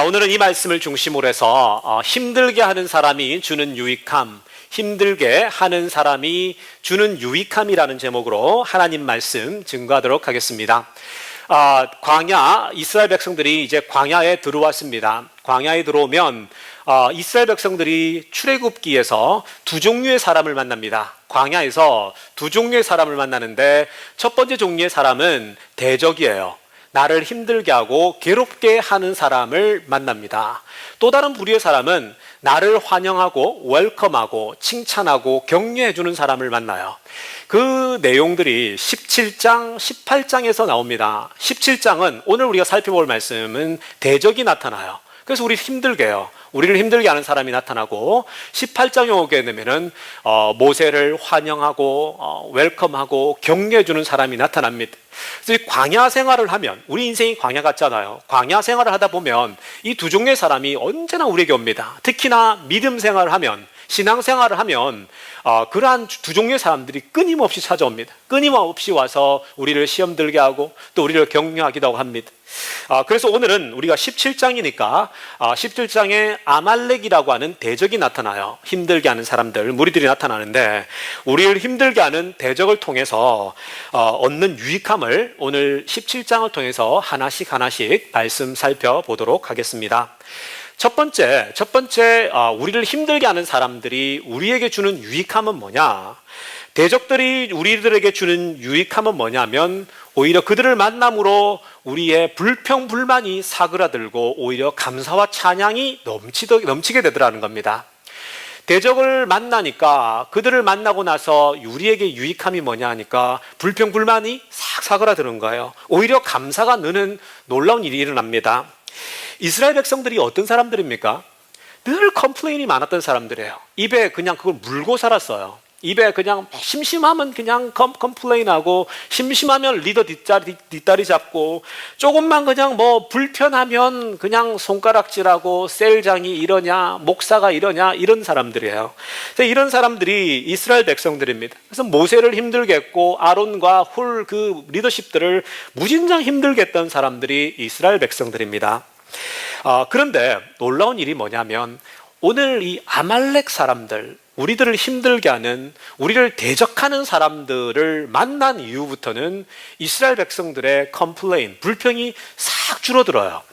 오늘은 이 말씀을 중심으로 해서 힘들게 하는 사람이 주는 유익함, 힘들게 하는 사람이 주는 유익함이라는 제목으로 하나님 말씀 증거하도록 하겠습니다. 광야, 이스라엘 백성들이 이제 광야에 들어왔습니다. 광야에 들어오면 이스라엘 백성들이 출애굽기에서 두 종류의 사람을 만납니다. 광야에서 두 종류의 사람을 만나는데 첫 번째 종류의 사람은 대적이에요. 나를 힘들게 하고 괴롭게 하는 사람을 만납니다. 또 다른 부류의 사람은 나를 환영하고 웰컴하고 칭찬하고 격려해 주는 사람을 만나요. 그 내용들이 17장, 18장에서 나옵니다. 17장은 오늘 우리가 살펴볼 말씀은 대적이 나타나요. 그래서 우리를 힘들게 해요. 우리를 힘들게 하는 사람이 나타나고 18장에 오게 되면은 모세를 환영하고 웰컴하고 격려해 주는 사람이 나타납니다. 그래서 이 광야 생활을 하면 우리 인생이 광야 같잖아요. 광야 생활을 하다 보면 이 두 종류의 사람이 언제나 우리에게 옵니다. 특히나 믿음 생활을 하면, 신앙 생활을 하면 그러한 두 종류의 사람들이 끊임없이 찾아옵니다. 끊임없이 와서 우리를 시험 들게 하고 또 우리를 격려하기도 합니다. 그래서 오늘은 우리가 17장이니까 17장에 아말렉이라고 하는 대적이 나타나요. 힘들게 하는 사람들, 무리들이 나타나는데 우리를 힘들게 하는 대적을 통해서 얻는 유익함을 오늘 17장을 통해서 하나씩 말씀 살펴보도록 하겠습니다. 첫 번째, 우리를 힘들게 하는 사람들이 우리에게 주는 유익함은 뭐냐? 대적들이 우리들에게 주는 유익함은 뭐냐면 오히려 그들을 만남으로 우리의 불평, 불만이 사그라들고 오히려 감사와 찬양이 넘치게 되더라는 겁니다. 대적을 만나니까 그들을 만나고 나서 우리에게 유익함이 뭐냐 하니까 불평, 불만이 싹 사그라드는 거예요. 오히려 감사가 느는 놀라운 일이 일어납니다. 이스라엘 백성들이 어떤 사람들입니까? 늘 컴플레인이 많았던 사람들이에요. 입에 그냥 그걸 물고 살았어요. 입에 그냥 심심하면 그냥 컴플레인하고 심심하면 리더 뒷다리 잡고 조금만 그냥 뭐 불편하면 그냥 손가락질하고 셀장이 이러냐 목사가 이러냐 이런 사람들이에요. 그래서 이런 사람들이 이스라엘 백성들입니다. 그래서 모세를 힘들게 했고 아론과 훌 그 리더십들을 무진장 힘들게 했던 사람들이 이스라엘 백성들입니다. 그런데 놀라운 일이 뭐냐면 오늘 이 아말렉 사람들, 우리들을 힘들게 하는, 우리를 대적하는 사람들을 만난 이후부터는 이스라엘 백성들의 컴플레인, 불평이 싹 줄어들어요.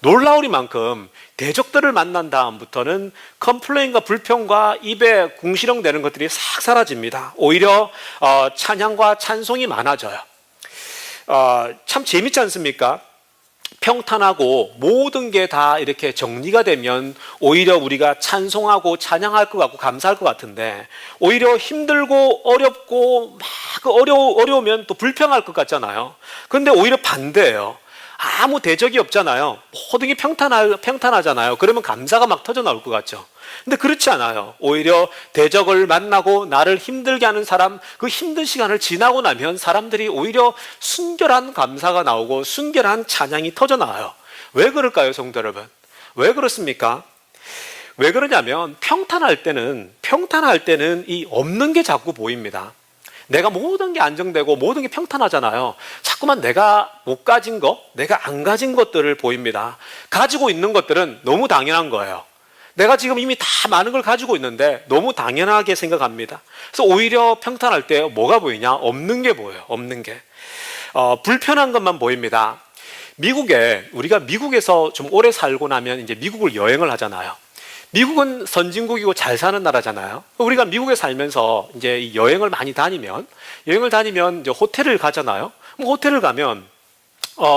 놀라우리만큼 대적들을 만난 다음부터는 컴플레인과 불평과 입에 궁시렁대는 것들이 싹 사라집니다. 오히려 찬양과 찬송이 많아져요. 참 재밌지 않습니까? 평탄하고 모든 게 다 이렇게 정리가 되면 오히려 우리가 찬송하고 찬양할 것 같고 감사할 것 같은데 오히려 힘들고 어렵고 막 어려우면 또 불평할 것 같잖아요. 그런데 오히려 반대예요. 아무 대적이 없잖아요. 모든 게 평탄하잖아요. 그러면 감사가 막 터져 나올 것 같죠. 근데 그렇지 않아요. 오히려 대적을 만나고 나를 힘들게 하는 사람, 그 힘든 시간을 지나고 나면 사람들이 오히려 순결한 감사가 나오고 순결한 찬양이 터져 나와요. 왜 그럴까요, 성도 여러분? 왜 그렇습니까? 왜 그러냐면 평탄할 때는 이 없는 게 자꾸 보입니다. 내가 모든 게 안정되고 모든 게 평탄하잖아요. 자꾸만 내가 못 가진 것, 내가 안 가진 것들을 보입니다. 가지고 있는 것들은 너무 당연한 거예요. 내가 지금 이미 다 많은 걸 가지고 있는데 너무 당연하게 생각합니다. 그래서 오히려 평탄할 때 뭐가 보이냐? 없는 게 보여요. 없는 게. 불편한 것만 보입니다. 우리가 미국에서 좀 오래 살고 나면 이제 미국을 여행을 하잖아요. 미국은 선진국이고 잘 사는 나라잖아요. 우리가 미국에 살면서 이제 여행을 다니면 이제 호텔을 가잖아요. 호텔을 가면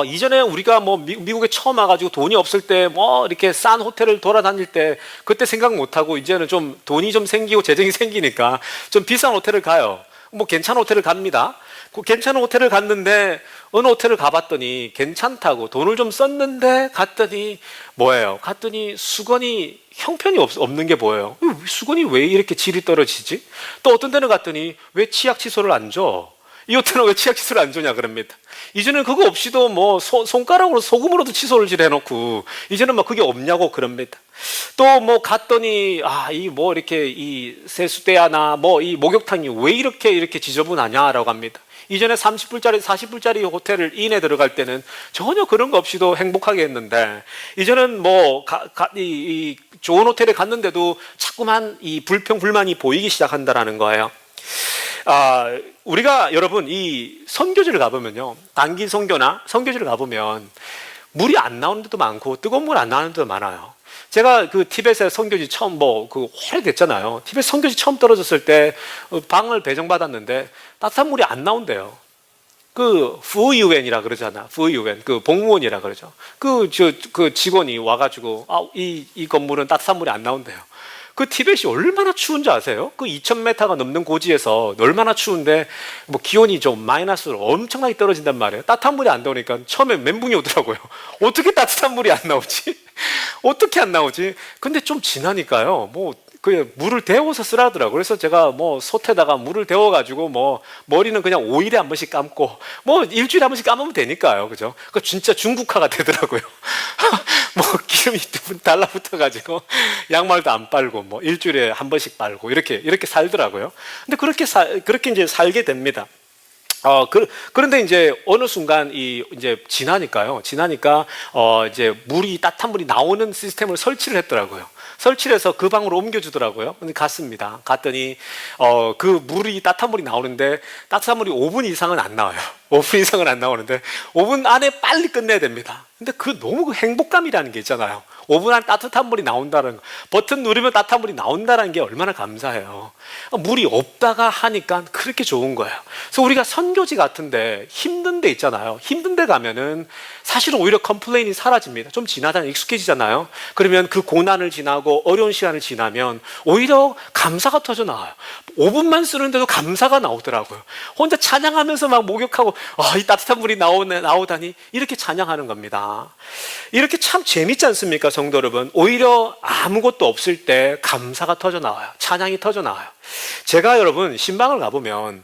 이전에 우리가 뭐 미국에 처음 와가지고 돈이 없을 때 뭐 이렇게 싼 호텔을 돌아다닐 때 그때 생각 못하고 이제는 좀 돈이 좀 생기고 재정이 생기니까 좀 비싼 호텔을 가요. 뭐 괜찮은 호텔을 갑니다. 그 괜찮은 호텔을 갔는데 어느 호텔을 가봤더니 괜찮다고 돈을 좀 썼는데 갔더니 뭐예요? 갔더니 수건이 형편이 없는 게 보여요. 수건이 왜 이렇게 질이 떨어지지? 또 어떤 데는 갔더니 왜 치약 칫솔을 안 줘? 이웃들은 왜 치약 칫솔 안 주냐 그럽니다. 이제는 그거 없이도 뭐 손가락으로 소금으로도 칫솔질 해놓고 이제는 막 그게 없냐고 그럽니다. 또 뭐 갔더니 이 뭐 이렇게 이 세수대야나 뭐 이 목욕탕이 왜 이렇게 지저분하냐라고 합니다. 이전에 30불짜리 40불짜리 호텔을 인에 들어갈 때는 전혀 그런 거 없이도 행복하게 했는데 이제는 뭐 이 좋은 호텔에 갔는데도 자꾸만 이 불평 불만이 보이기 시작한다라는 거예요. 우리가 여러분 이 선교지를 가보면요, 단기 선교나 선교지를 가보면 물이 안 나오는 데도 많고 뜨거운 물 안 나오는 데도 많아요. 제가 그 티벳에 선교지 처음 오래됐잖아요. 티벳 선교지 처음 떨어졌을 때 방을 배정받았는데 따뜻한 물이 안 나온대요. 그 푸유엔이라 그러잖아. 푸유엔 그 복무원이라 그러죠. 그 직원이 와가지고 이 건물은 따뜻한 물이 안 나온대요. 그 티벳이 얼마나 추운지 아세요? 그 2000m가 넘는 고지에서 얼마나 추운데 뭐 기온이 좀 마이너스로 엄청나게 떨어진단 말이에요. 따뜻한 물이 안 나오니까 처음에 멘붕이 오더라고요. 어떻게 따뜻한 물이 안 나오지? 어떻게 안 나오지? 근데 좀 지나니까요. 뭐 그 물을 데워서 쓰라더라고요. 그래서 제가 뭐 솥에다가 물을 데워가지고 뭐 머리는 그냥 5일에 한 번씩 감고 뭐 일주일에 한 번씩 감으면 되니까요. 그죠? 그 진짜 중국화가 되더라고요. 뭐 기름이 달라붙어가지고 양말도 안 빨고 뭐 일주일에 한 번씩 빨고 이렇게 살더라고요. 근데 그렇게 이제 살게 됩니다. 그런데 이제 어느 순간 이제 지나니까 이제 따뜻한 물이 나오는 시스템을 설치를 했더라고요. 설치를 해서 그 방으로 옮겨주더라고요. 근데 갔습니다. 갔더니 그 따뜻한 물이 나오는데 따뜻한 물이 5분 이상은 안 나와요. 5분 이상은 안 나오는데 5분 안에 빨리 끝내야 됩니다. 근데 너무 그 행복감이라는 게 있잖아요. 5분 안에 따뜻한 물이 나온다는 거. 버튼 누르면 따뜻한 물이 나온다는 게 얼마나 감사해요. 물이 없다가 하니까 그렇게 좋은 거예요. 그래서 우리가 선교지 같은데 힘든 데 있잖아요. 힘든 데 가면은 사실은 오히려 컴플레인이 사라집니다. 좀 지나다 익숙해지잖아요. 그러면 그 고난을 지나고 어려운 시간을 지나면 오히려 감사가 터져 나와요. 5분만 쓰는데도 감사가 나오더라고요. 혼자 찬양하면서 막 목욕하고 이 따뜻한 물이 나오다니 이렇게 찬양하는 겁니다. 이렇게 참 재밌지 않습니까, 성도 여러분? 오히려 아무것도 없을 때 감사가 터져 나와요. 찬양이 터져 나와요. 제가 여러분 신방을 가보면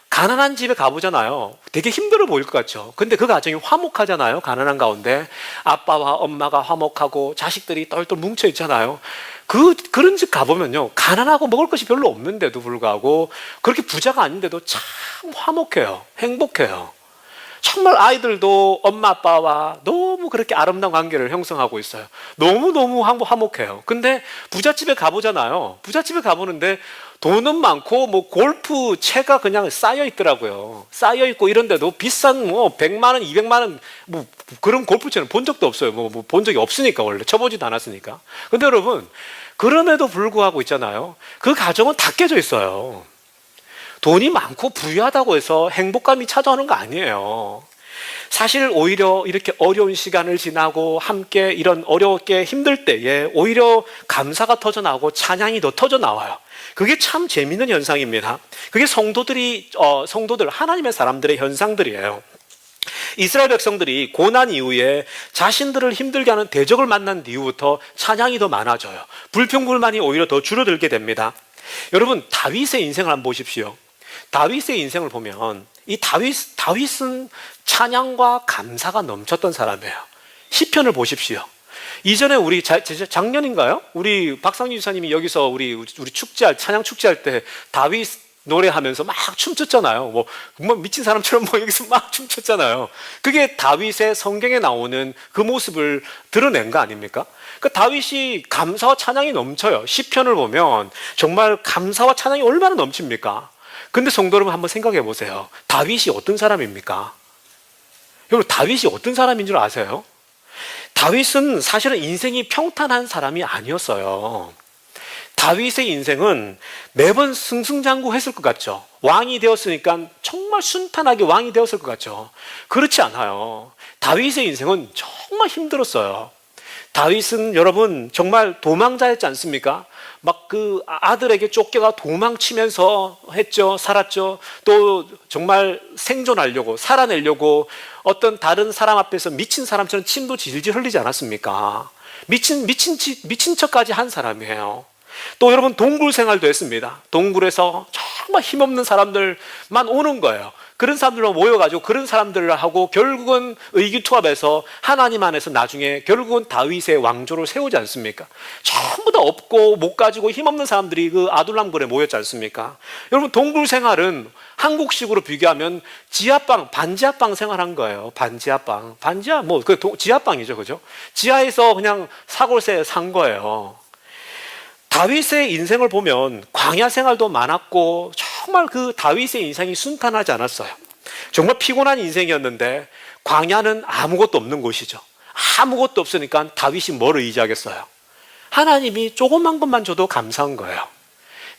가난한 집에 가보잖아요. 되게 힘들어 보일 것 같죠. 근데 그 가정이 화목하잖아요. 가난한 가운데 아빠와 엄마가 화목하고 자식들이 똘똘 뭉쳐 있잖아요. 그런 집 가보면요, 가난하고 먹을 것이 별로 없는데도 불구하고 그렇게 부자가 아닌데도 참 화목해요. 행복해요. 정말 아이들도 엄마 아빠와 너무 그렇게 아름다운 관계를 형성하고 있어요. 너무너무 화목해요. 근데 부잣집에 가보잖아요. 부잣집에 가보는데 돈은 많고 뭐 골프채가 그냥 쌓여 있더라고요. 쌓여 있고 이런데도 비싼 뭐 100만 원, 200만 원 뭐 그런 골프채는 본 적도 없어요. 뭐 본 적이 없으니까, 원래 쳐보지도 않았으니까. 근데 여러분, 그럼에도 불구하고 있잖아요. 그 가정은 다 깨져 있어요. 돈이 많고 부유하다고 해서 행복감이 찾아오는 거 아니에요. 사실 오히려 이렇게 어려운 시간을 지나고 함께 이런 어렵게 힘들 때에 오히려 감사가 터져 나오고 찬양이 더 터져 나와요. 그게 참 재미있는 현상입니다. 그게 성도들, 하나님의 사람들의 현상들이에요. 이스라엘 백성들이 고난 이후에 자신들을 힘들게 하는 대적을 만난 뒤부터 찬양이 더 많아져요. 불평불만이 오히려 더 줄어들게 됩니다. 여러분, 다윗의 인생을 한번 보십시오. 다윗의 인생을 보면 이 다윗은 찬양과 감사가 넘쳤던 사람이에요. 시편을 보십시오. 이전에 우리 작년인가요? 우리 박상희 지사님이 여기서 우리 찬양 축제할 때 다윗 노래하면서 막 춤췄잖아요. 뭐 미친 사람처럼 여기서 막 춤췄잖아요. 그게 다윗의 성경에 나오는 그 모습을 드러낸 거 아닙니까? 그 다윗이 감사와 찬양이 넘쳐요. 시편을 보면 정말 감사와 찬양이 얼마나 넘칩니까? 근데 성도 여러분, 한번 생각해 보세요. 다윗이 어떤 사람입니까? 여러분, 다윗이 어떤 사람인 줄 아세요? 다윗은 사실은 인생이 평탄한 사람이 아니었어요. 다윗의 인생은 매번 승승장구했을 것 같죠. 왕이 되었으니까 정말 순탄하게 왕이 되었을 것 같죠. 그렇지 않아요. 다윗의 인생은 정말 힘들었어요. 다윗은 여러분 정말 도망자였지 않습니까? 막 그 아들에게 쫓겨가 도망치면서 살았죠. 또 정말 생존하려고, 살아내려고 어떤 다른 사람 앞에서 미친 사람처럼 침도 질질 흘리지 않았습니까? 미친 척까지 한 사람이에요. 또 여러분, 동굴 생활도 했습니다. 동굴에서 정말 힘없는 사람들만 오는 거예요. 그런 사람들로 모여가지고 그런 사람들하고 결국은 의기투합해서 하나님 안에서 나중에 결국은 다윗의 왕조를 세우지 않습니까? 전부 다 없고 못 가지고 힘없는 사람들이 그 아둘람굴에 모였지 않습니까? 여러분, 동굴 생활은 한국식으로 비교하면 지하방, 반지하방 생활한 거예요. 반지하방. 반지하, 지하방이죠. 그죠? 지하에서 그냥 사골세 산 거예요. 다윗의 인생을 보면 광야 생활도 많았고 정말 그 다윗의 인생이 순탄하지 않았어요. 정말 피곤한 인생이었는데 광야는 아무것도 없는 곳이죠. 아무것도 없으니까 다윗이 뭐를 의지하겠어요? 하나님이 조그만 것만 줘도 감사한 거예요.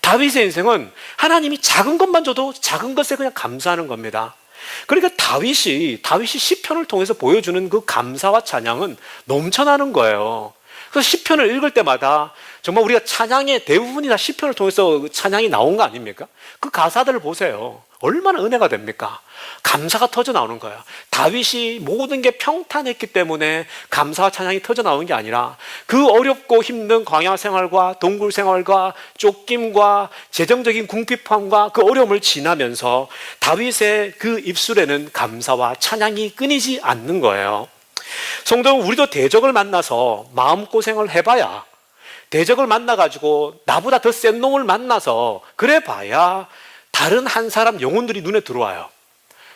다윗의 인생은 하나님이 작은 것만 줘도 작은 것에 그냥 감사하는 겁니다. 그러니까 다윗이 시편을 통해서 보여주는 그 감사와 찬양은 넘쳐나는 거예요. 그래서 시편을 읽을 때마다 정말 우리가 찬양의 대부분이 다 시편을 통해서 찬양이 나온 거 아닙니까? 그 가사들을 보세요. 얼마나 은혜가 됩니까? 감사가 터져 나오는 거예요. 다윗이 모든 게 평탄했기 때문에 감사와 찬양이 터져 나오는 게 아니라 그 어렵고 힘든 광야 생활과 동굴 생활과 쫓김과 재정적인 궁핍함과 그 어려움을 지나면서 다윗의 그 입술에는 감사와 찬양이 끊이지 않는 거예요. 성도 여러분, 우리도 대적을 만나서 마음고생을 해봐야, 대적을 만나가지고 나보다 더 센 놈을 만나서 그래 봐야 다른 한 사람 영혼들이 눈에 들어와요.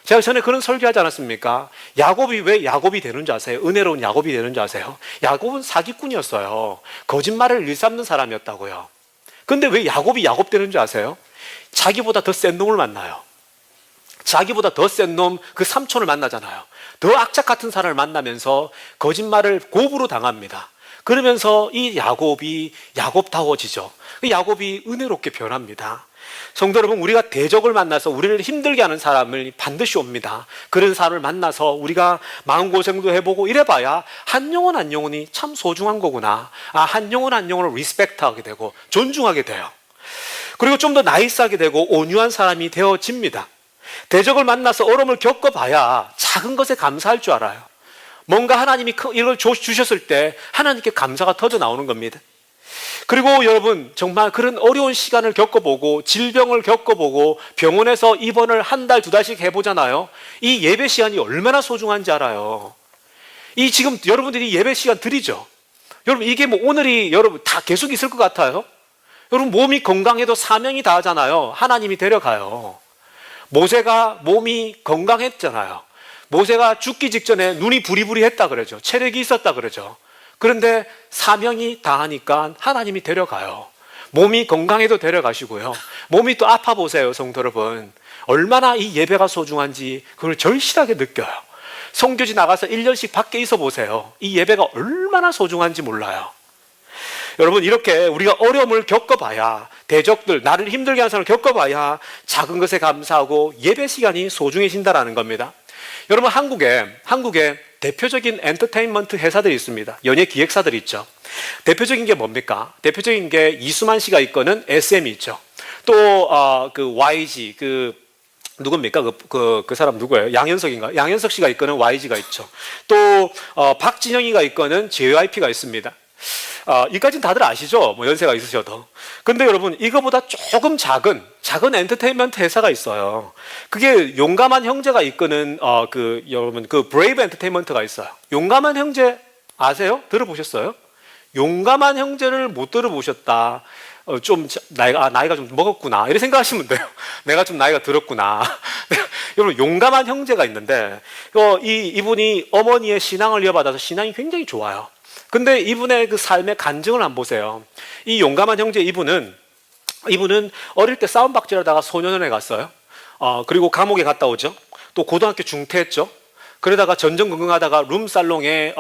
제가 전에 그런 설교하지 않았습니까? 야곱이 왜 야곱이 되는 줄 아세요? 은혜로운 야곱이 되는 줄 아세요? 야곱은 사기꾼이었어요. 거짓말을 일삼는 사람이었다고요. 근데 왜 야곱이 야곱 되는 줄 아세요? 자기보다 더 센 놈을 만나요. 자기보다 더 센 놈, 그 삼촌을 만나잖아요. 더 악착 같은 사람을 만나면서 거짓말을 고부로 당합니다. 그러면서 이 야곱이 야곱다워지죠. 야곱이 은혜롭게 변합니다. 성도 여러분, 우리가 대적을 만나서 우리를 힘들게 하는 사람을 반드시 옵니다. 그런 사람을 만나서 우리가 마음고생도 해보고 이래봐야 한 영혼 한 영혼이 참 소중한 거구나. 한 영혼 한 영혼을 리스펙트하게 되고 존중하게 돼요. 그리고 좀 더 나이스하게 되고 온유한 사람이 되어집니다. 대적을 만나서 어려움을 겪어봐야 작은 것에 감사할 줄 알아요. 뭔가 하나님이 이걸 주셨을 때 하나님께 감사가 터져 나오는 겁니다. 그리고 여러분, 정말 그런 어려운 시간을 겪어보고 질병을 겪어보고 병원에서 입원을 한 달, 두 달씩 해보잖아요. 이 예배 시간이 얼마나 소중한지 알아요. 이 지금 여러분들이 예배 시간 드리죠. 여러분, 이게 뭐 오늘이 여러분 다 계속 있을 것 같아요? 여러분, 몸이 건강해도 사명이 다하잖아요. 하나님이 데려가요. 모세가 몸이 건강했잖아요. 모세가 죽기 직전에 눈이 부리부리했다 그러죠. 체력이 있었다 그러죠. 그런데 사명이 다하니까 하나님이 데려가요. 몸이 건강해도 데려가시고요. 몸이 또 아파 보세요, 성도 여러분. 얼마나 이 예배가 소중한지 그걸 절실하게 느껴요. 성교지 나가서 1년씩 밖에 있어 보세요. 이 예배가 얼마나 소중한지 몰라요. 여러분, 이렇게 우리가 어려움을 겪어봐야, 대적들, 나를 힘들게 하는 사람을 겪어봐야 작은 것에 감사하고 예배 시간이 소중해진다는 겁니다. 여러분, 한국에 대표적인 엔터테인먼트 회사들이 있습니다. 연예 기획사들이 있죠. 대표적인 게 뭡니까? 대표적인 게 이수만 씨가 이끄는 SM이 있죠. 또 그 YG, 누굽니까? 그 사람 누구예요? 양현석인가? 양현석 씨가 이끄는 YG가 있죠. 또 박진영이가 이끄는 JYP가 있습니다. 이까지는 다들 아시죠? 뭐 연세가 있으셔도. 근데 여러분, 이거보다 조금 작은 엔터테인먼트 회사가 있어요. 그게 용감한 형제가 이끄는 여러분 그 브레이브 엔터테인먼트가 있어요. 용감한 형제 아세요? 들어보셨어요? 용감한 형제를 못 들어보셨다. 좀 나이가 좀 먹었구나 이렇게 생각하시면 돼요. 내가 좀 나이가 들었구나. 여러분, 용감한 형제가 있는데 이분이 어머니의 신앙을 이어받아서 신앙이 굉장히 좋아요. 근데 이분의 그 삶의 간증을 한번 보세요. 이 용감한 형제 이분은 어릴 때 싸움박질하다가 소년원에 갔어요. 그리고 감옥에 갔다 오죠. 또 고등학교 중퇴했죠. 그러다가 전전긍긍하다가 룸살롱에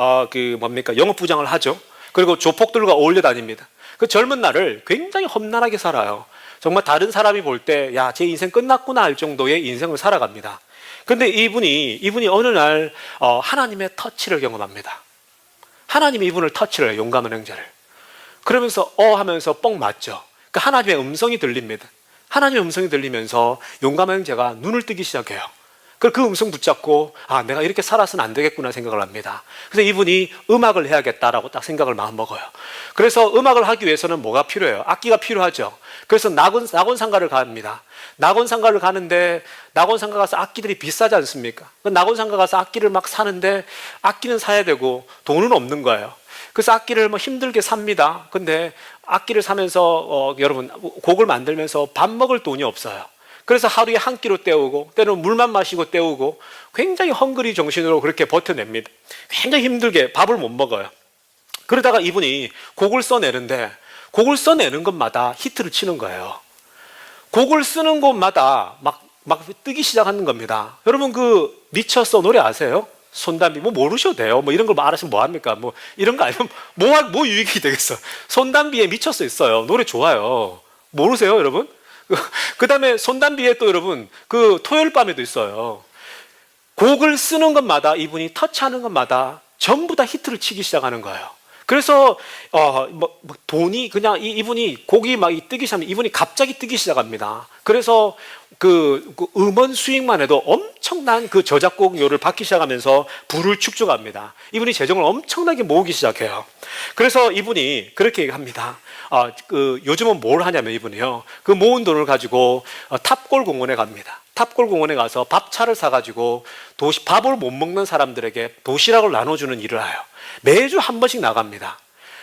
영업부장을 하죠. 그리고 조폭들과 어울려 다닙니다. 그 젊은 날을 굉장히 험난하게 살아요. 정말 다른 사람이 볼 때 야, 제 인생 끝났구나 할 정도의 인생을 살아갑니다. 근데 이분이 어느 날 하나님의 터치를 경험합니다. 하나님이 이분을 터치를 해요. 용감한 형제를. 그러면서 하면서 뻥 맞죠. 그 하나님의 음성이 들립니다. 하나님의 음성이 들리면서 용감한 형제가 눈을 뜨기 시작해요. 그 음성 붙잡고 내가 이렇게 살아서는 안 되겠구나 생각을 합니다. 그래서 이분이 음악을 해야겠다라고 딱 생각을 마음먹어요. 그래서 음악을 하기 위해서는 뭐가 필요해요? 악기가 필요하죠. 그래서 낙원상가를 갑니다. 낙원상가를 가는데 낙원상가 가서 악기들이 비싸지 않습니까? 낙원상가 가서 악기를 막 사는데 악기는 사야 되고 돈은 없는 거예요. 그래서 악기를 힘들게 삽니다. 근데 악기를 사면서 여러분 곡을 만들면서 밥 먹을 돈이 없어요. 그래서 하루에 한 끼로 때우고 때로는 물만 마시고 때우고 굉장히 헝그리 정신으로 그렇게 버텨냅니다. 굉장히 힘들게 밥을 못 먹어요. 그러다가 이분이 곡을 써내는데 곡을 써내는 것마다 히트를 치는 거예요. 곡을 쓰는 곳마다 막 뜨기 시작하는 겁니다. 여러분 미쳤어 노래 아세요? 손담비 모르셔도 돼요. 이런 걸 알아시면 뭐합니까? 이런 거 아니면 뭐 유익이 되겠어. 손담비에 미쳤어 있어요. 노래 좋아요. 모르세요 여러분? 그 다음에 손담비에 또 여러분 토요일 밤에도 있어요. 곡을 쓰는 것마다 이분이 터치하는 것마다 전부 다 히트를 치기 시작하는 거예요. 그래서 돈이 그냥 이분이 곡이 뜨기 시작하면 이분이 갑자기 뜨기 시작합니다. 그래서 음원 수익만 해도 엄청난 저작곡료를 받기 시작하면서 부를 축적합니다. 이분이 재정을 엄청나게 모으기 시작해요. 그래서 이분이 그렇게 얘기합니다. 요즘은 뭘 하냐면 이분이요. 모은 돈을 가지고 탑골 공원에 갑니다. 탑골 공원에 가서 밥차를 사가지고 밥을 못 먹는 사람들에게 도시락을 나눠주는 일을 해요. 매주 한 번씩 나갑니다.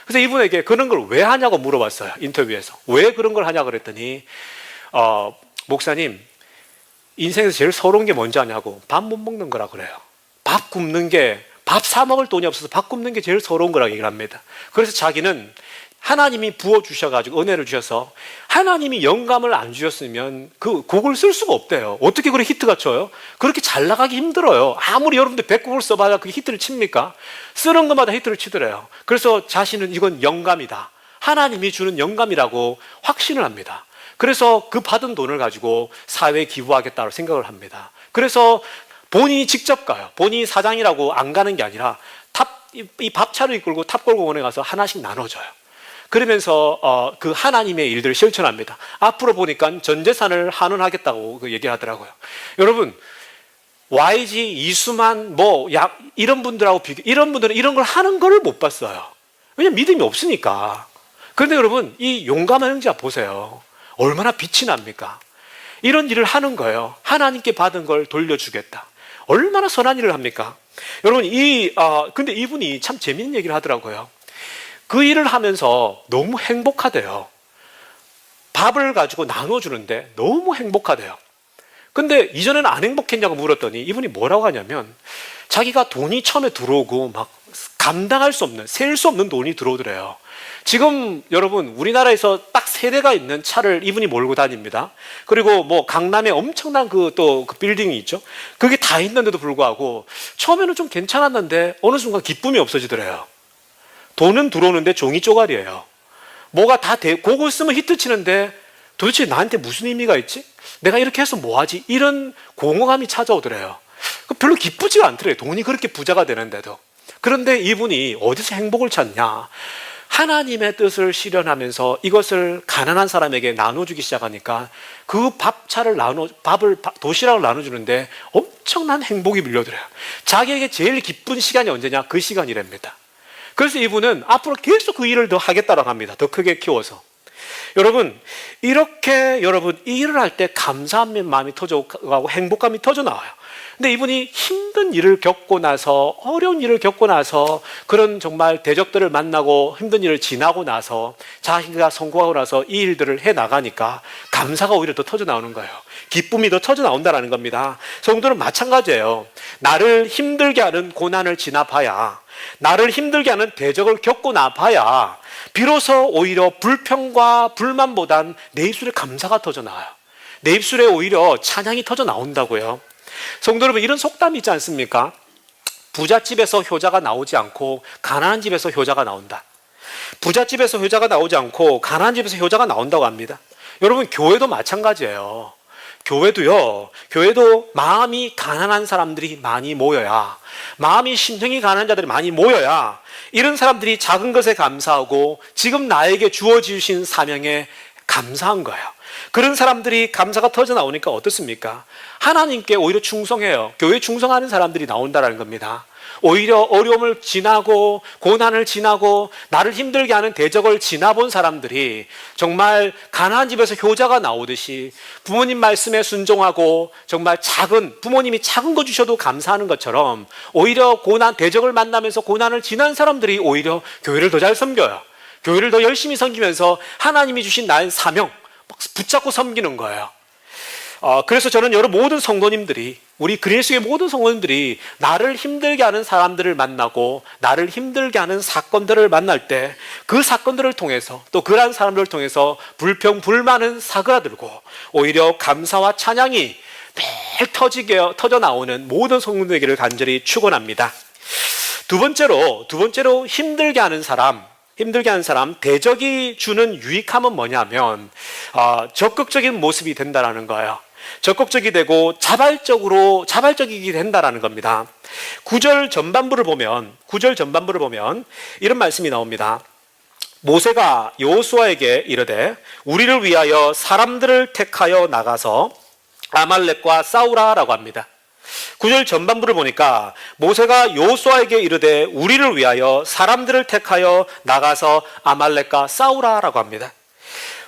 그래서 이분에게 그런 걸 왜 하냐고 물어봤어요. 인터뷰에서. 왜 그런 걸 하냐고 그랬더니 목사님 인생에서 제일 서러운 게 뭔지 아냐고 밥 못 먹는 거라 그래요. 밥 사 먹을 돈이 없어서 밥 굽는 게 제일 서러운 거라고 얘기를 합니다. 그래서 자기는 하나님이 부어주셔가지고 은혜를 주셔서 하나님이 영감을 안 주셨으면 곡을 쓸 수가 없대요. 어떻게 그렇게 히트가 쳐요? 그렇게 잘 나가기 힘들어요. 아무리 여러분들 100곡을 써봐야 그게 히트를 칩니까? 쓰는 것마다 히트를 치더래요. 그래서 자신은 이건 영감이다. 하나님이 주는 영감이라고 확신을 합니다. 그래서 받은 돈을 가지고 사회에 기부하겠다고 생각을 합니다. 그래서 본인이 직접 가요. 본인이 사장이라고 안 가는 게 아니라 이 밥차를 이끌고 탑골공원에 가서 하나씩 나눠줘요. 그러면서 하나님의 일들을 실천합니다. 앞으로 보니까 전 재산을 환원하겠다고 얘기를 하더라고요. 여러분 YG, 이수만 이런 분들하고 이런 분들은 이런 걸 하는 걸 못 봤어요. 왜냐면 믿음이 없으니까. 그런데 여러분 이 용감한 형제가 보세요. 얼마나 빛이 납니까? 이런 일을 하는 거예요. 하나님께 받은 걸 돌려주겠다. 얼마나 선한 일을 합니까? 여러분 근데 이분이 참 재밌는 얘기를 하더라고요. 그 일을 하면서 너무 행복하대요. 밥을 가지고 나눠주는데 너무 행복하대요. 근데 이전에는 안 행복했냐고 물었더니 이분이 뭐라고 하냐면 자기가 돈이 처음에 들어오고 감당할 수 없는, 셀 수 없는 돈이 들어오더래요. 지금 여러분 우리나라에서 딱 3대가 있는 차를 이분이 몰고 다닙니다. 그리고 강남에 엄청난 빌딩이 있죠. 그게 다 있는데도 불구하고 처음에는 좀 괜찮았는데 어느 순간 기쁨이 없어지더래요. 돈은 들어오는데 종이 쪼가리예요. 곡을 쓰면 히트 치는데 도대체 나한테 무슨 의미가 있지? 내가 이렇게 해서 뭐하지? 이런 공허감이 찾아오더래요. 별로 기쁘지가 않더래요. 돈이 그렇게 부자가 되는데도. 그런데 이분이 어디서 행복을 찾냐? 하나님의 뜻을 실현하면서 이것을 가난한 사람에게 나눠주기 시작하니까 도시락을 나눠주는데 엄청난 행복이 밀려들어요. 자기에게 제일 기쁜 시간이 언제냐? 그 시간이랍니다. 그래서 이분은 앞으로 계속 그 일을 더 하겠다라고 합니다. 더 크게 키워서. 여러분 이렇게 이 일을 할 때 감사한 마음이 터져가고 행복감이 터져 나와요. 근데 이분이 힘든 일을 겪고 나서 어려운 일을 겪고 나서 그런 정말 대적들을 만나고 힘든 일을 지나고 나서 자기가 성공하고 나서 이 일들을 해 나가니까 감사가 오히려 더 터져 나오는 거예요. 기쁨이 더 터져 나온다는 겁니다. 성도는 마찬가지예요. 나를 힘들게 하는 고난을 지나봐야, 나를 힘들게 하는 대적을 겪고 나봐야 비로소 오히려 불평과 불만보단 내 입술에 감사가 터져 나와요. 내 입술에 오히려 찬양이 터져 나온다고요. 성도 여러분, 이런 속담이 있지 않습니까? 부잣집에서 효자가 나오지 않고 가난한 집에서 효자가 나온다. 부잣집에서 효자가 나오지 않고 가난한 집에서 효자가 나온다고 합니다. 여러분, 교회도 마찬가지예요. 교회도 마음이 가난한 사람들이 많이 모여야, 마음이 심령이 가난한 자들이 많이 모여야 이런 사람들이 작은 것에 감사하고 지금 나에게 주어지신 사명에 감사한 거예요. 그런 사람들이 감사가 터져 나오니까 어떻습니까? 하나님께 오히려 충성해요. 교회에 충성하는 사람들이 나온다는 겁니다. 오히려 어려움을 지나고 고난을 지나고 나를 힘들게 하는 대적을 지나본 사람들이 정말 가난한 집에서 효자가 나오듯이 부모님 말씀에 순종하고 정말 부모님이 작은 거 주셔도 감사하는 것처럼 오히려 대적을 만나면서 고난을 지난 사람들이 오히려 교회를 더 잘 섬겨요. 교회를 더 열심히 섬기면서 하나님이 주신 나의 사명 붙잡고 섬기는 거예요. 그래서 저는 모든 성도님들이, 우리 그리스도의 모든 성도님들이 나를 힘들게 하는 사람들을 만나고 나를 힘들게 하는 사건들을 만날 때 그 사건들을 통해서 또 그러한 사람들을 통해서 불평, 불만은 사그라들고 오히려 감사와 찬양이 매일 터져 나오는 모든 성도들 되기를 간절히 축원합니다. 두 번째로 힘들게 하는 사람, 대적이 주는 유익함은 뭐냐면 적극적인 모습이 된다라는 거예요. 적극적이 되고 자발적이게 된다라는 겁니다. 9절 전반부를 보면 이런 말씀이 나옵니다. 모세가 여호수아에게 이르되 우리를 위하여 사람들을 택하여 나가서 아말렉과 싸우라라고 합니다. 9절 전반부를 보니까 모세가 여호수아에게 이르되 우리를 위하여 사람들을 택하여 나가서 아말렉과 싸우라라고 합니다.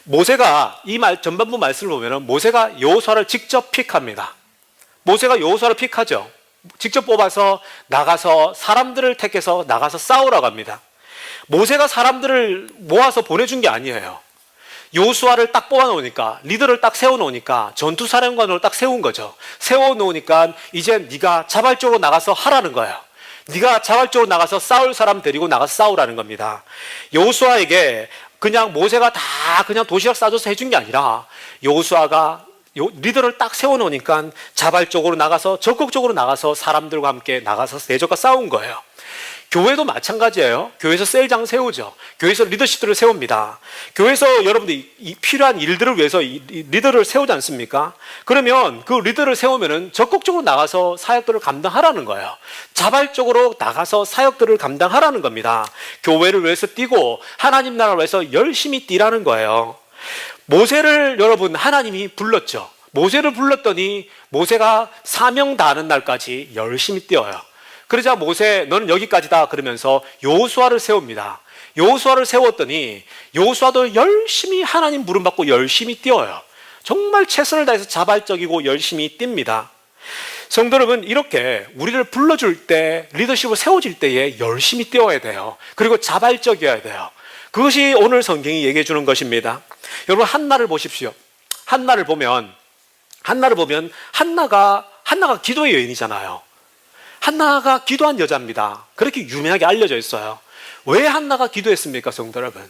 모세가 전반부 말씀을 보면 모세가 여호수아를 직접 픽합니다. 모세가 여호수아를 픽하죠. 직접 뽑아서 나가서 사람들을 택해서 나가서 싸우라고 합니다. 모세가 사람들을 모아서 보내준 게 아니에요. 여호수아를 딱 뽑아놓으니까, 리더를 딱 세워놓으니까, 전투사령관으로 딱 세운 거죠. 세워놓으니까 이제 네가 자발적으로 나가서 하라는 거예요. 네가 자발적으로 나가서 싸울 사람 데리고 나가서 싸우라는 겁니다. 여호수아에게 그냥 모세가 다 그냥 도시락 싸줘서 해준 게 아니라 여호수아가 리더를 딱 세워놓으니까 자발적으로 나가서 적극적으로 나가서 사람들과 함께 나가서 대적과 싸운 거예요. 교회도 마찬가지예요. 교회에서 셀장 세우죠. 교회에서 리더십들을 세웁니다. 교회에서 여러분들이 필요한 일들을 위해서 리더를 세우지 않습니까? 그러면 그 리더를 세우면은 적극적으로 나가서 사역들을 감당하라는 거예요. 자발적으로 나가서 사역들을 감당하라는 겁니다. 교회를 위해서 뛰고 하나님 나라를 위해서 열심히 뛰라는 거예요. 모세를 여러분 하나님이 불렀죠. 모세를 불렀더니 모세가 사명 다하는 날까지 열심히 뛰어요. 그러자 모세 너는 여기까지다 그러면서 여호수아를 세웁니다. 여호수아를 세웠더니 여호수아도 열심히 하나님 부름받고 열심히 뛰어요. 정말 최선을 다해서 자발적이고 열심히 뜁니다. 성도 여러분, 이렇게 우리를 불러줄 때 리더십을 세워질 때에 열심히 뛰어야 돼요. 그리고 자발적이어야 돼요. 그것이 오늘 성경이 얘기해 주는 것입니다. 여러분, 한나를 보십시오. 한나를 보면 한나가 기도의 여인이잖아요. 한나가 기도한 여자입니다. 그렇게 유명하게 알려져 있어요. 왜 한나가 기도했습니까, 성도 여러분?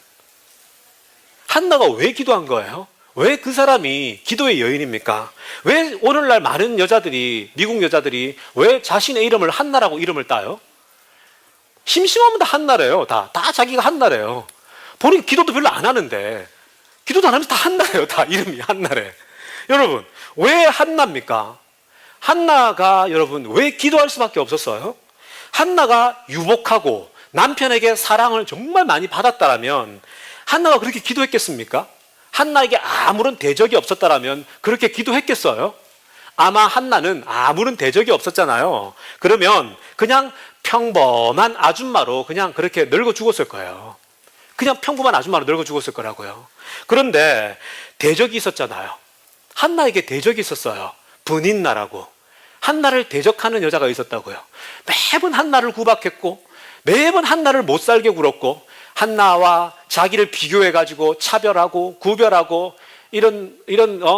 한나가 왜 기도한 거예요? 왜 그 사람이 기도의 여인입니까? 왜 오늘날 많은 여자들이, 미국 여자들이 왜 자신의 이름을 한나라고 이름을 따요? 심심하면 다 한나래요. 다 자기가 한나래요. 본인 기도도 별로 안 하는데, 기도도 안 하면서 다 한나래요. 다 이름이 한나래. 여러분, 왜 한나입니까? 한나가 여러분 왜 기도할 수밖에 없었어요? 한나가 유복하고 남편에게 사랑을 정말 많이 받았다라면 한나가 그렇게 기도했겠습니까? 한나에게 아무런 대적이 없었다라면 그렇게 기도했겠어요? 아마 한나는 아무런 대적이 없었잖아요. 그러면 그냥 평범한 아줌마로 그냥 그렇게 늙어 죽었을 거예요. 그냥 평범한 아줌마로 늙어 죽었을 거라고요. 그런데 대적이 있었잖아요. 한나에게 대적이 있었어요. 브닌나라고. 한나를 대적하는 여자가 있었다고요. 매번 한나를 구박했고 매번 한나를 못 살게 굴었고 한나와 자기를 비교해가지고 차별하고 구별하고 이런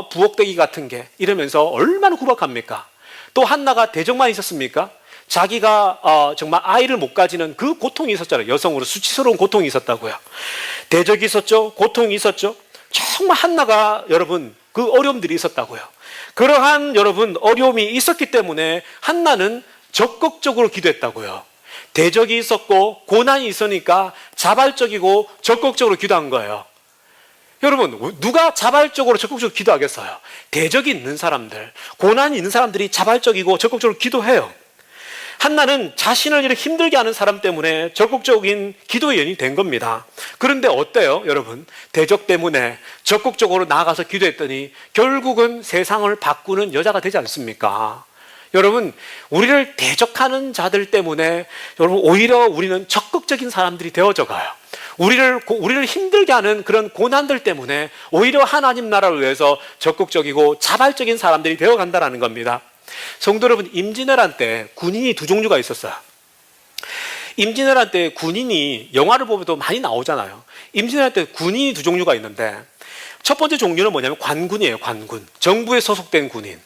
부엌대기 같은 게 이러면서 얼마나 구박합니까? 또 한나가 대적만 있었습니까? 자기가 정말 아이를 못 가지는 그 고통이 있었잖아요. 여성으로 수치스러운 고통이 있었다고요. 대적이 있었죠. 고통이 있었죠. 정말 한나가 여러분 그 어려움들이 있었다고요. 그러한 여러분 어려움이 있었기 때문에 한나는 적극적으로 기도했다고요. 대적이 있었고 고난이 있으니까 자발적이고 적극적으로 기도한 거예요. 여러분, 누가 자발적으로 적극적으로 기도하겠어요? 대적이 있는 사람들, 고난이 있는 사람들이 자발적이고 적극적으로 기도해요. 한나는 자신을 이렇게 힘들게 하는 사람 때문에 적극적인 기도의 연이 된 겁니다. 그런데 어때요, 여러분? 대적 때문에 적극적으로 나아가서 기도했더니 결국은 세상을 바꾸는 여자가 되지 않습니까? 여러분, 우리를 대적하는 자들 때문에 여러분 오히려 우리는 적극적인 사람들이 되어져 가요. 우리를 힘들게 하는 그런 고난들 때문에 오히려 하나님 나라를 위해서 적극적이고 자발적인 사람들이 되어 간다는 겁니다. 성도 여러분, 임진왜란 때 군인이 두 종류가 있었어요. 임진왜란 때 군인이 영화를 보면도 많이 나오잖아요. 임진왜란 때 군인이 두 종류가 있는데 첫 번째 종류는 뭐냐면 관군이에요. 관군. 정부에 소속된 군인.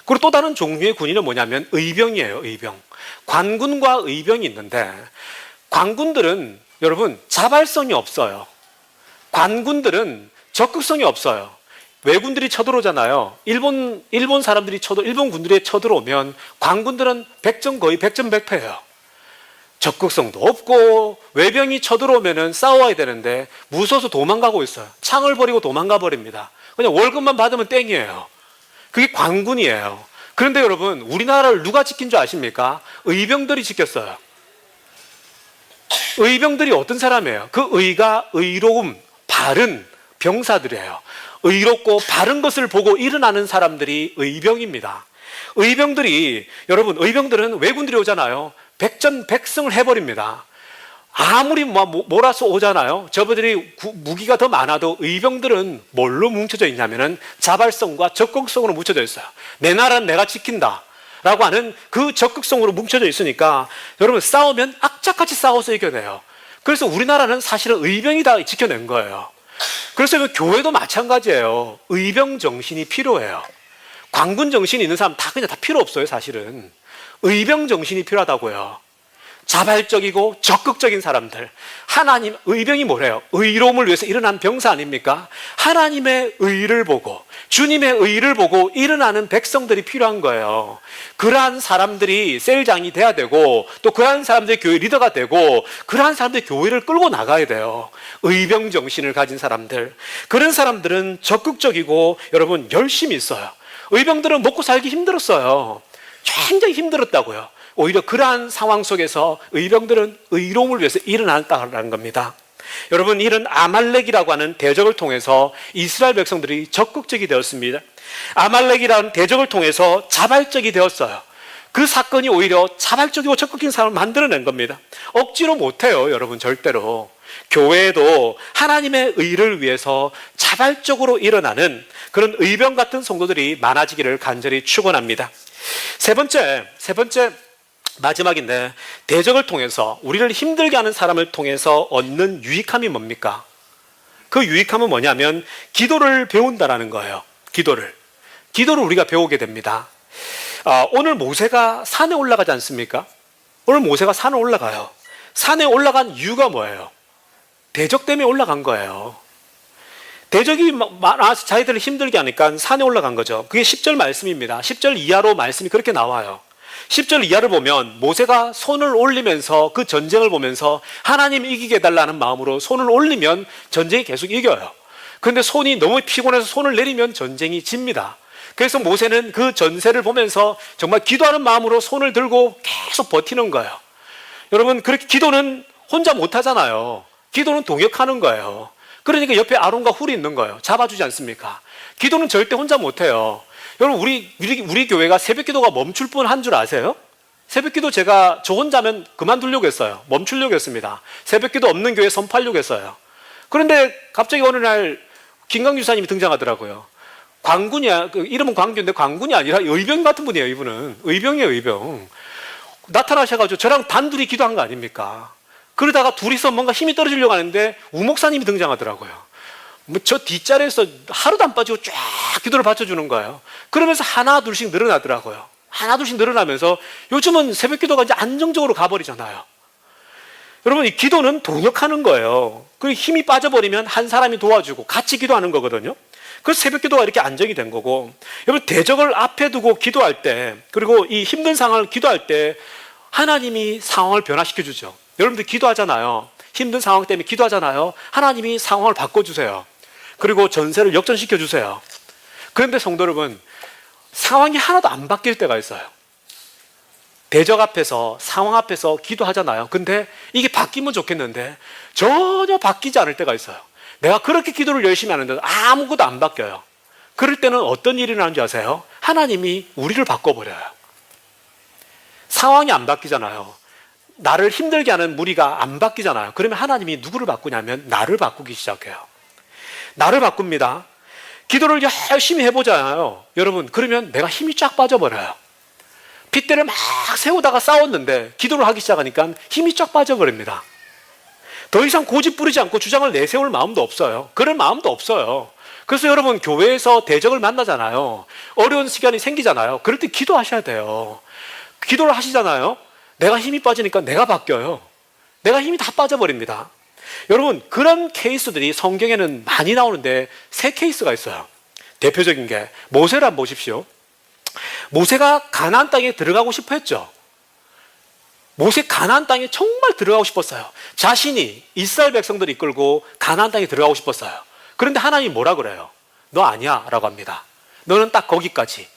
그리고 또 다른 종류의 군인은 뭐냐면 의병이에요. 의병. 관군과 의병이 있는데 관군들은 여러분 자발성이 없어요. 관군들은 적극성이 없어요. 왜군들이 쳐들어오잖아요. 일본 군들이 쳐들어오면 관군들은 거의 백전백패예요. 적극성도 없고 외병이 쳐들어오면은 싸워야 되는데 무서워서 도망가고 있어요. 창을 버리고 도망가 버립니다. 그냥 월급만 받으면 땡이에요. 그게 관군이에요. 그런데 여러분, 우리나라를 누가 지킨 줄 아십니까? 의병들이 지켰어요. 의병들이 어떤 사람이에요? 그 의가 의로움, 바른 병사들이에요. 의롭고 바른 것을 보고 일어나는 사람들이 의병입니다. 여러분, 의병들은 왜군들이 오잖아요. 백전백승을 해버립니다. 아무리 몰아서 오잖아요. 저분들이 무기가 더 많아도 의병들은 뭘로 뭉쳐져 있냐면은 자발성과 적극성으로 뭉쳐져 있어요. 내 나라는 내가 지킨다 라고 하는 그 적극성으로 뭉쳐져 있으니까 여러분, 싸우면 악착같이 싸워서 이겨내요. 그래서 우리나라는 사실은 의병이 다 지켜낸 거예요. 그래서 교회도 마찬가지예요. 의병 정신이 필요해요. 관군 정신이 있는 사람 그냥 다 필요 없어요. 사실은 의병 정신이 필요하다고요. 자발적이고 적극적인 사람들. 의병이 뭐래요? 의로움을 위해서 일어난 병사 아닙니까? 하나님의 의를 보고 주님의 의를 보고 일어나는 백성들이 필요한 거예요. 그러한 사람들이 셀장이 돼야 되고 또 그러한 사람들이 교회 리더가 되고 그러한 사람들이 교회를 끌고 나가야 돼요. 의병 정신을 가진 사람들. 그런 사람들은 적극적이고 여러분 열심히 있어요. 의병들은 먹고 살기 힘들었어요. 굉장히 힘들었다고요. 오히려 그러한 상황 속에서 의병들은 의로움을 위해서 일어났다는 겁니다. 여러분, 이런 아말렉이라고 하는 대적을 통해서 이스라엘 백성들이 적극적이 되었습니다. 아말렉이라는 대적을 통해서 자발적이 되었어요. 그 사건이 오히려 자발적이고 적극적인 사람을 만들어낸 겁니다. 억지로 못해요, 여러분, 절대로. 교회에도 하나님의 의를 위해서 자발적으로 일어나는 그런 의병 같은 성도들이 많아지기를 간절히 축원합니다. 세 번째 마지막인데, 대적을 통해서 우리를 힘들게 하는 사람을 통해서 얻는 유익함이 뭡니까? 그 유익함은 뭐냐면 기도를 배운다라는 거예요. 기도를 우리가 배우게 됩니다. 오늘 모세가 산에 올라가지 않습니까? 오늘 모세가 산에 올라가요. 산에 올라간 이유가 뭐예요? 대적 때문에 올라간 거예요. 대적이 많아서 자기들을 힘들게 하니까 산에 올라간 거죠. 그게 10절 말씀입니다. 10절 이하로 말씀이 그렇게 나와요. 10절 이하를 보면 모세가 손을 올리면서 그 전쟁을 보면서 하나님 이기게 해달라는 마음으로 손을 올리면 전쟁이 계속 이겨요. 그런데 손이 너무 피곤해서 손을 내리면 전쟁이 집니다. 그래서 모세는 그 전세를 보면서 정말 기도하는 마음으로 손을 들고 계속 버티는 거예요. 여러분, 그렇게 기도는 혼자 못하잖아요. 기도는 동역하는 거예요. 그러니까 옆에 아론과 훌이 있는 거예요. 잡아주지 않습니까? 기도는 절대 혼자 못해요. 여러분, 우리 교회가 새벽기도가 멈출 뻔 한 줄 아세요? 새벽기도 저 혼자면 그만두려고 했어요. 멈추려고 했습니다. 새벽기도 없는 교회 선포하려고 했어요. 그런데 갑자기 어느 날 김강규 지사님이 등장하더라고요. 광군이야. 이름은 광규인데 광군이 아니라 의병 같은 분이에요. 이분은 의병이에요. 의병. 나타나셔가지고 저랑 단둘이 기도한 거 아닙니까? 그러다가 둘이서 뭔가 힘이 떨어지려고 하는데 우 목사님이 등장하더라고요. 저 뒷자리에서 하루도 안 빠지고 쫙 기도를 받쳐주는 거예요. 그러면서 하나 둘씩 늘어나더라고요. 하나 둘씩 늘어나면서 요즘은 새벽 기도가 이제 안정적으로 가버리잖아요. 여러분, 이 기도는 동역하는 거예요. 그리고 힘이 빠져버리면 한 사람이 도와주고 같이 기도하는 거거든요. 그래서 새벽 기도가 이렇게 안정이 된 거고, 여러분, 대적을 앞에 두고 기도할 때, 그리고 이 힘든 상황을 기도할 때 하나님이 상황을 변화시켜 주죠. 여러분들 기도하잖아요. 힘든 상황 때문에 기도하잖아요. 하나님이 상황을 바꿔주세요. 그리고 전세를 역전시켜 주세요. 그런데 성도 여러분, 상황이 하나도 안 바뀔 때가 있어요. 대적 앞에서, 상황 앞에서 기도하잖아요. 근데 이게 바뀌면 좋겠는데 전혀 바뀌지 않을 때가 있어요. 내가 그렇게 기도를 열심히 하는데도 아무것도 안 바뀌어요. 그럴 때는 어떤 일이 나는지 아세요? 하나님이 우리를 바꿔버려요. 상황이 안 바뀌잖아요. 나를 힘들게 하는 무리가 안 바뀌잖아요. 그러면 하나님이 누구를 바꾸냐면 나를 바꾸기 시작해요. 나를 바꿉니다. 기도를 열심히 해보잖아요. 여러분, 그러면 내가 힘이 쫙 빠져버려요. 핏대를 막 세우다가 싸웠는데 기도를 하기 시작하니까 힘이 쫙 빠져버립니다. 더 이상 고집 부리지 않고 주장을 내세울 마음도 없어요. 그럴 마음도 없어요. 그래서 여러분, 교회에서 대적을 만나잖아요. 어려운 시간이 생기잖아요. 그럴 때 기도하셔야 돼요. 기도를 하시잖아요. 내가 힘이 빠지니까 내가 바뀌어요. 내가 힘이 다 빠져버립니다. 여러분, 그런 케이스들이 성경에는 많이 나오는데 세 케이스가 있어요. 대표적인 게 모세를 한번 보십시오. 모세가 가나안 땅에 들어가고 싶어 했죠. 모세 가나안 땅에 정말 들어가고 싶었어요. 자신이 이스라엘 백성들을 이끌고 가나안 땅에 들어가고 싶었어요. 그런데 하나님이 뭐라 그래요? 너 아니야 라고 합니다. 너는 딱 거기까지.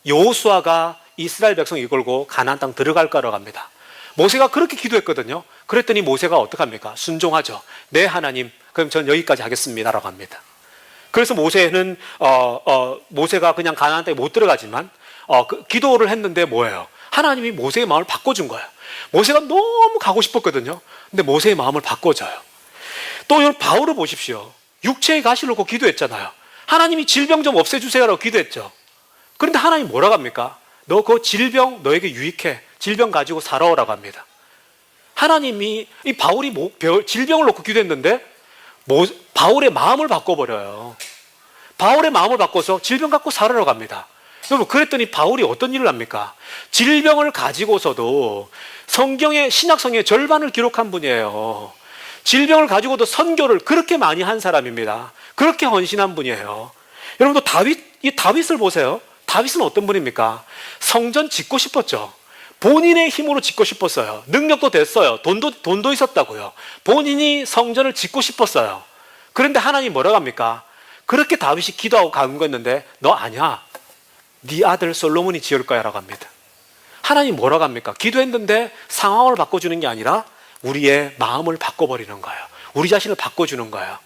여호수아가 이스라엘 백성 이끌고 가나안 땅 들어갈 거라고 합니다. 모세가 그렇게 기도했거든요. 그랬더니 모세가 어떡합니까? 순종하죠. 네, 하나님, 그럼 전 여기까지 하겠습니다 라고 합니다. 그래서 모세는 모세가 그냥 가나안 땅에 못 들어가지만 기도를 했는데 뭐예요? 하나님이 모세의 마음을 바꿔준 거예요. 모세가 너무 가고 싶었거든요. 근데 모세의 마음을 바꿔줘요. 또 여러분, 바울을 보십시오. 육체의 가시를 놓고 기도했잖아요. 하나님이 질병 좀 없애주세요라고 기도했죠. 그런데 하나님 뭐라고 합니까? 너 그 질병 너에게 유익해. 질병 가지고 살아오라고 합니다. 하나님이, 이 바울이 질병을 놓고 기도했는데 바울의 마음을 바꿔버려요. 바울의 마음을 바꿔서 질병 갖고 살아라고 합니다. 여러분, 그랬더니 바울이 어떤 일을 합니까? 질병을 가지고서도 성경의, 신약성의 절반을 기록한 분이에요. 질병을 가지고도 선교를 그렇게 많이 한 사람입니다. 그렇게 헌신한 분이에요. 여러분도 이 다윗을 보세요. 다윗은 어떤 분입니까? 성전 짓고 싶었죠. 본인의 힘으로 짓고 싶었어요. 능력도 됐어요. 돈도 있었다고요. 본인이 성전을 짓고 싶었어요. 그런데 하나님 뭐라고 합니까? 그렇게 다윗이 기도하고 간구했는데 너 아니야. 네 아들 솔로몬이 지을 거야 라고 합니다. 하나님 뭐라고 합니까? 기도했는데 상황을 바꿔주는 게 아니라 우리의 마음을 바꿔버리는 거예요. 우리 자신을 바꿔주는 거예요.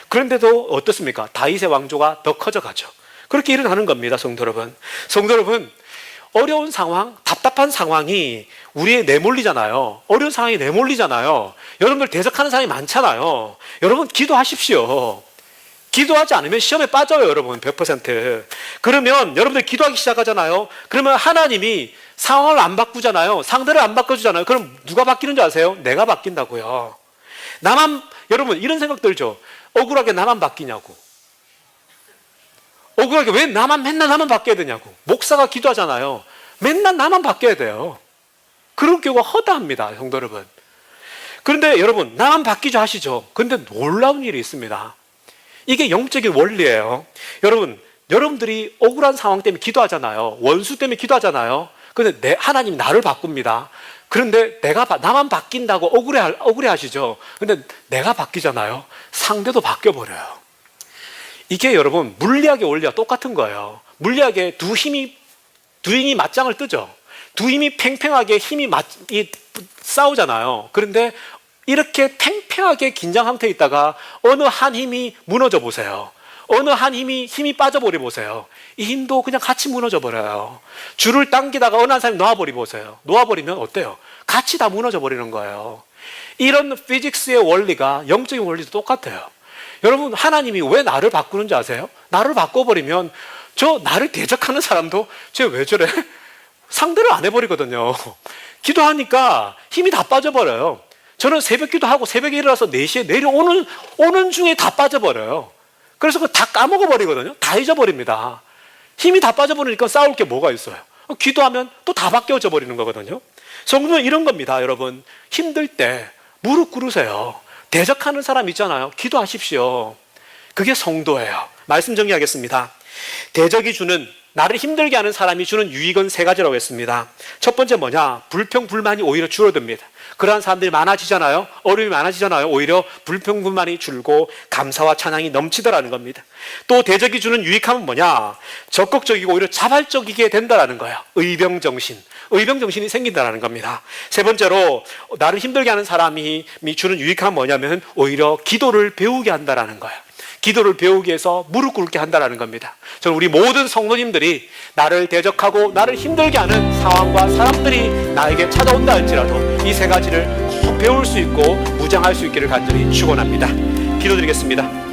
그런데도 어떻습니까? 다윗의 왕조가 더 커져가죠. 그렇게 일어나는 겁니다. 성도 여러분. 성도 여러분, 어려운 상황, 답답한 상황이 우리에 내몰리잖아요. 어려운 상황이 내몰리잖아요. 여러분들 대적하는 사람이 많잖아요. 여러분 기도하십시오. 기도하지 않으면 시험에 빠져요, 여러분. 100%. 그러면 여러분들 기도하기 시작하잖아요. 그러면 하나님이 상황을 안 바꾸잖아요. 상대를 안 바꿔주잖아요. 그럼 누가 바뀌는 줄 아세요? 내가 바뀐다고요. 여러분 이런 생각 들죠? 억울하게 나만 바뀌냐고. 억울하게 왜 맨날 나만 바뀌어야 되냐고. 목사가 기도하잖아요. 맨날 나만 바뀌어야 돼요. 그런 경우가 허다합니다, 성도 여러분. 그런데 여러분, 나만 바뀌죠 하시죠. 그런데 놀라운 일이 있습니다. 이게 영적인 원리예요. 여러분들이 억울한 상황 때문에 기도하잖아요. 원수 때문에 기도하잖아요. 그런데 하나님이 나를 바꿉니다. 그런데 나만 바뀐다고 억울해 하시죠. 그런데 내가 바뀌잖아요. 상대도 바뀌어버려요. 이게 여러분, 물리학의 원리와 똑같은 거예요. 물리학에 두 힘이 맞짱을 뜨죠. 두 힘이 팽팽하게 싸우잖아요. 그런데 이렇게 팽팽하게 긴장 상태에 있다가 어느 한 힘이 무너져 보세요. 어느 한 힘이 빠져버려 보세요. 이 힘도 그냥 같이 무너져 버려요. 줄을 당기다가 어느 한 사람이 놓아버리 보세요. 놓아버리면 어때요? 같이 다 무너져 버리는 거예요. 이런 피직스의 원리가 영적인 원리도 똑같아요. 여러분, 하나님이 왜 나를 바꾸는지 아세요? 나를 바꿔버리면 나를 대적하는 사람도 쟤 왜 저래? 상대를 안 해버리거든요. 기도하니까 힘이 다 빠져버려요. 저는 새벽 기도하고 새벽에 일어나서 4시에 오는 중에 다 빠져버려요. 그래서 다 까먹어버리거든요. 다 잊어버립니다. 힘이 다 빠져버리니까 싸울 게 뭐가 있어요? 기도하면 또 다 바뀌어져 버리는 거거든요. 성도는 이런 겁니다, 여러분. 힘들 때 무릎 꿇으세요. 대적하는 사람 있잖아요. 기도하십시오. 그게 성도예요. 말씀 정리하겠습니다. 대적이 주는, 나를 힘들게 하는 사람이 주는 유익은 세 가지라고 했습니다. 첫 번째 뭐냐? 불평, 불만이 오히려 줄어듭니다. 그러한 사람들이 많아지잖아요. 어려움이 많아지잖아요. 오히려 불평, 불만이 줄고 감사와 찬양이 넘치더라는 겁니다. 또 대적이 주는 유익함은 뭐냐? 적극적이고 오히려 자발적이게 된다라는 거예요. 의병정신이 생긴다라는 겁니다. 세 번째로 나를 힘들게 하는 사람이 주는 유익함은 뭐냐면 오히려 기도를 배우게 한다라는 거예요. 기도를 배우기 위해서 무릎 꿇게 한다라는 겁니다. 저는 우리 모든 성도님들이 나를 대적하고 나를 힘들게 하는 상황과 사람들이 나에게 찾아온다 할지라도 이 세 가지를 꼭 배울 수 있고 무장할 수 있기를 간절히 축원합니다. 기도드리겠습니다.